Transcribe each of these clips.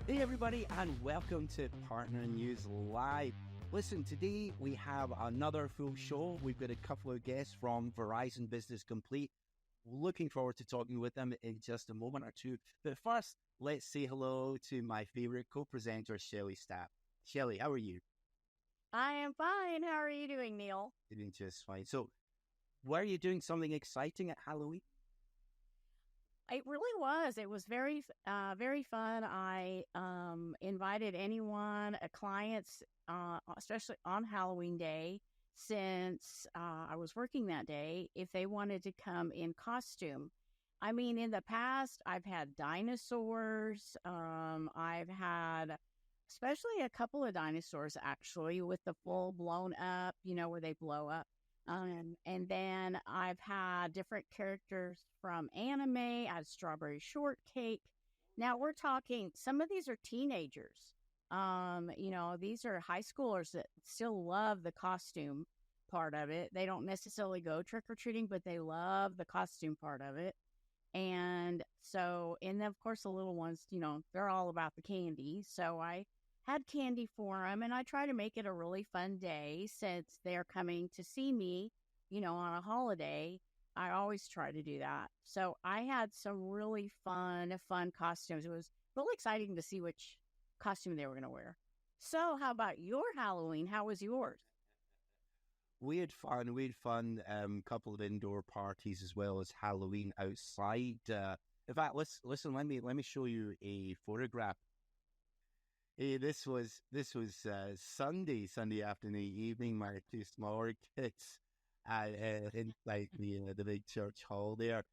Hey everybody, and welcome to Partner News Live. Listen, today we have another full show. We've got a couple of guests from Verizon Business Complete. Looking forward to talking with them in just a moment or two. But first, let's say hello to my favorite co-presenter, Shellie Stapp. Shellie, how are you? I am fine. How are you doing, Neil? Doing just fine. So, were you doing something exciting at Halloween? It really was. It was very fun. I invited anyone, clients, especially on Halloween Day, since I was working that day, if they wanted to come in costume. I mean, in the past, I've had dinosaurs. I've had especially a couple of dinosaurs, actually, with the full blown up, where they blow up. And then I've had different characters from anime. I had Strawberry Shortcake. Now we're talking, some of these are teenagers. These are high schoolers that still love the costume part of it. They don't necessarily go trick-or-treating, but they love the costume part of it. And so, and then of course the little ones, they're all about the candy. So I had candy for them, and I try to make it a really fun day since they're coming to see me, on a holiday. I always try to do that. So I had some really fun costumes. It was really exciting to see which costume they were going to wear. So how about your Halloween? How was yours? We had fun. Couple of indoor parties as well as Halloween outside. In fact, listen. Let me show you a photograph. Hey, this was Sunday afternoon, evening. My two smaller kids inside the big church hall there.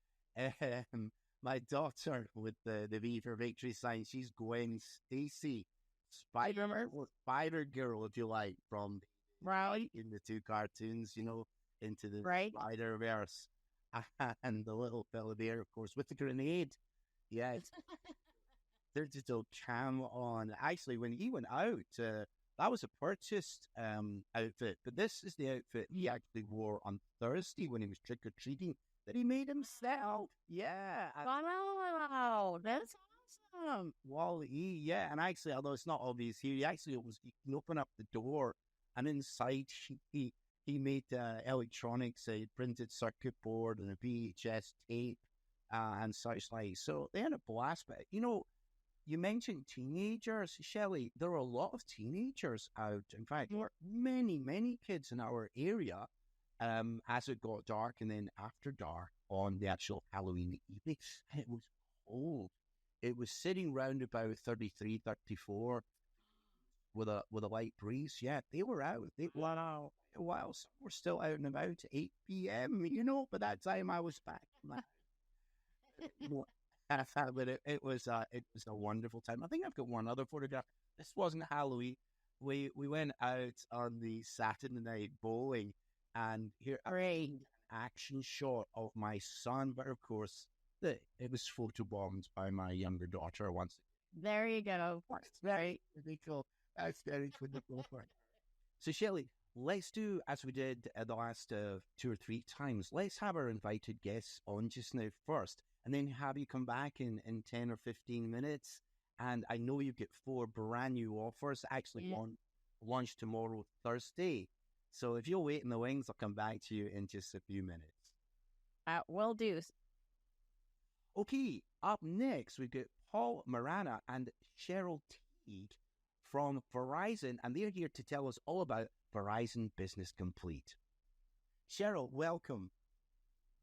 My daughter with the V for Victory sign. She's Gwen Stacy, Spider Girl, if you like, from Right in the two cartoons. Into the right. Spider-Verse, and the little fella there, of course, with the grenade. Yeah. Digital cam on. Actually, when he went out, that was a purchased outfit, but this is the outfit he actually wore on Thursday when he was trick-or-treating that he made himself. Yeah. Wow, that's awesome. Yeah, and actually, although it's not obvious here, you can open up the door, and inside he made electronics, a printed circuit board and a VHS tape and such like. So they had a blast, but you mentioned teenagers, Shellie. There are a lot of teenagers out. In fact, there were many, many kids in our area as it got dark and then after dark on the actual Halloween evening. And it was cold. It was sitting round about 33, 34 with a light breeze. Yeah, they were out. Wow. Some were still out and about at 8 p.m., by that time I was back. But it was a wonderful time. I think I've got one other photograph. This wasn't Halloween. We went out on the Saturday night bowling, and here an action shot of my son. But of course, it was photobombed by my younger daughter once. There you go. That's very cool. That's very cool. So Shellie, let's do as we did the last 2 or 3 times. Let's have our invited guests on just now first, and then have you come back in 10 or 15 minutes. And I know you've got 4 brand new offers, actually on launch tomorrow, Thursday. So if you'll wait in the wings, I'll come back to you in just a few minutes. Will do. Okay, up next, we've got Paul Marana and Cheryl Teague from Verizon, and they're here to tell us all about Verizon Business Complete. Cheryl, welcome.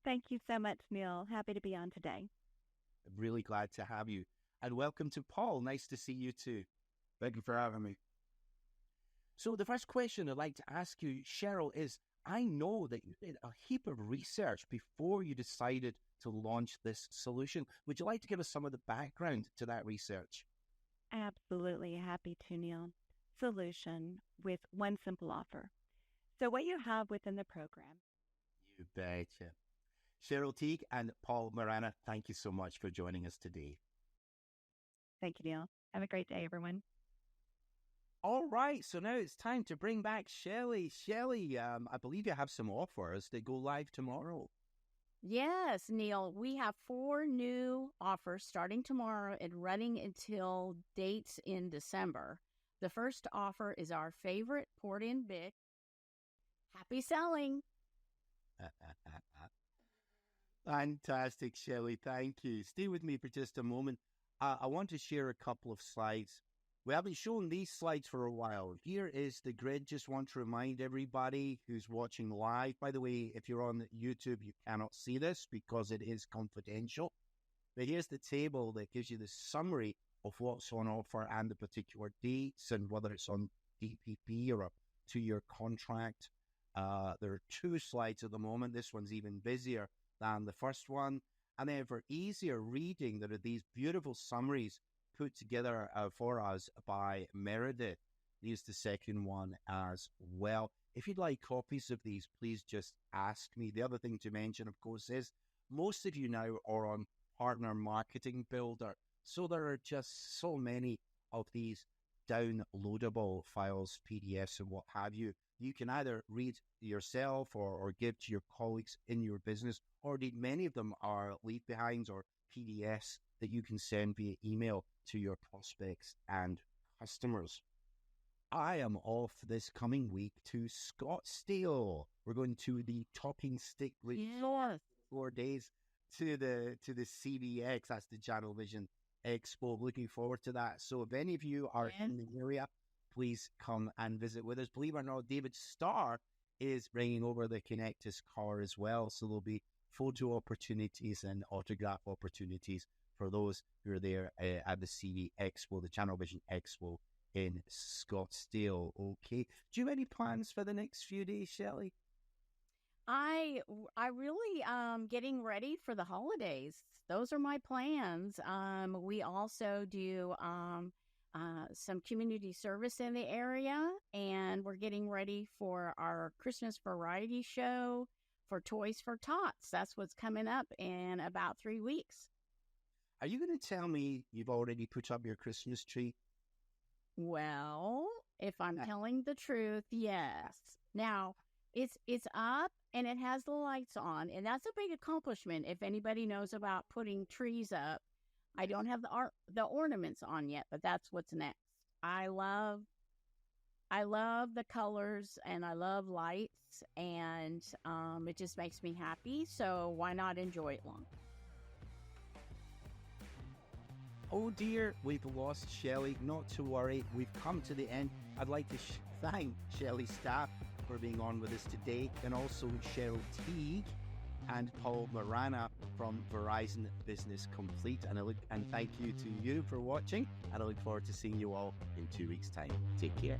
Thank you so much, Neil. Happy to be on today. I'm really glad to have you. And welcome to Paul. Nice to see you too. Thank you for having me. So the first question I'd like to ask you, Cheryl, is I know that you did a heap of research before you decided to launch this solution. Would you like to give us some of the background to that research? Absolutely happy to, Neil. Solution with one simple offer. So what you have within the program. You betcha. Cheryl Teague and Paul Marana, thank you so much for joining us today. Thank you, Neil. Have a great day, everyone. All right, so now it's time to bring back Shellie. Shellie, I believe you have some offers that go live tomorrow. Yes, Neil, we have 4 new offers starting tomorrow and running until dates in December. The first offer is our favorite port-in Bic. Happy selling. Fantastic, Shellie. Thank you. Stay with me for just a moment. I want to share a couple of slides. We haven't shown these slides for a while. Here is the grid. Just want to remind everybody who's watching live. By the way, if you're on YouTube, you cannot see this because it is confidential. But here's the table that gives you the summary of what's on offer and the particular dates and whether it's on DPP or a 2-year contract. There are 2 slides at the moment. This one's even busier than the first one. And then for easier reading, there are these beautiful summaries put together for us by Meredith. Here's the second one as well. If you'd like copies of these, please just ask me. The other thing to mention, of course, is most of you now are on Partner Marketing Builder. So there are just so many of these downloadable files, PDFs and what have you. You can either read yourself or give to your colleagues in your business, or indeed many of them are leave-behinds or PDFs that you can send via email to your prospects and customers. I am off this coming week to Scottsdale. We're going to the Talking Stick with 4 days to the CVX. That's the Channel Vision Expo. Looking forward to that. So if any of you are in the area, please come and visit with us. Believe it or not, David Starr is bringing over the Connectus car as well. So there'll be photo opportunities and autograph opportunities for those who are there at the CV Expo, the Channel Vision Expo in Scottsdale. Okay. Do you have any plans for the next few days, Shellie? I really getting ready for the holidays. Those are my plans. We also do some community service in the area, and we're getting ready for our Christmas variety show for Toys for Tots. That's what's coming up in about 3 weeks. Are you going to tell me you've already put up your Christmas tree? Well, if I'm telling the truth, yes. Now, it's up and it has the lights on, and that's a big accomplishment if anybody knows about putting trees up. I don't have the ornaments on yet, but that's what's next. I love the colors and I love lights, and it just makes me happy. So why not enjoy it long? Oh dear, we've lost Shellie. Not to worry, we've come to the end. I'd like to thank Shellie's staff for being on with us today, and also Cheryl Teague and Paul Marana from Verizon Business Complete. And thank you to you for watching, and I look forward to seeing you all in 2 weeks' time. Take care.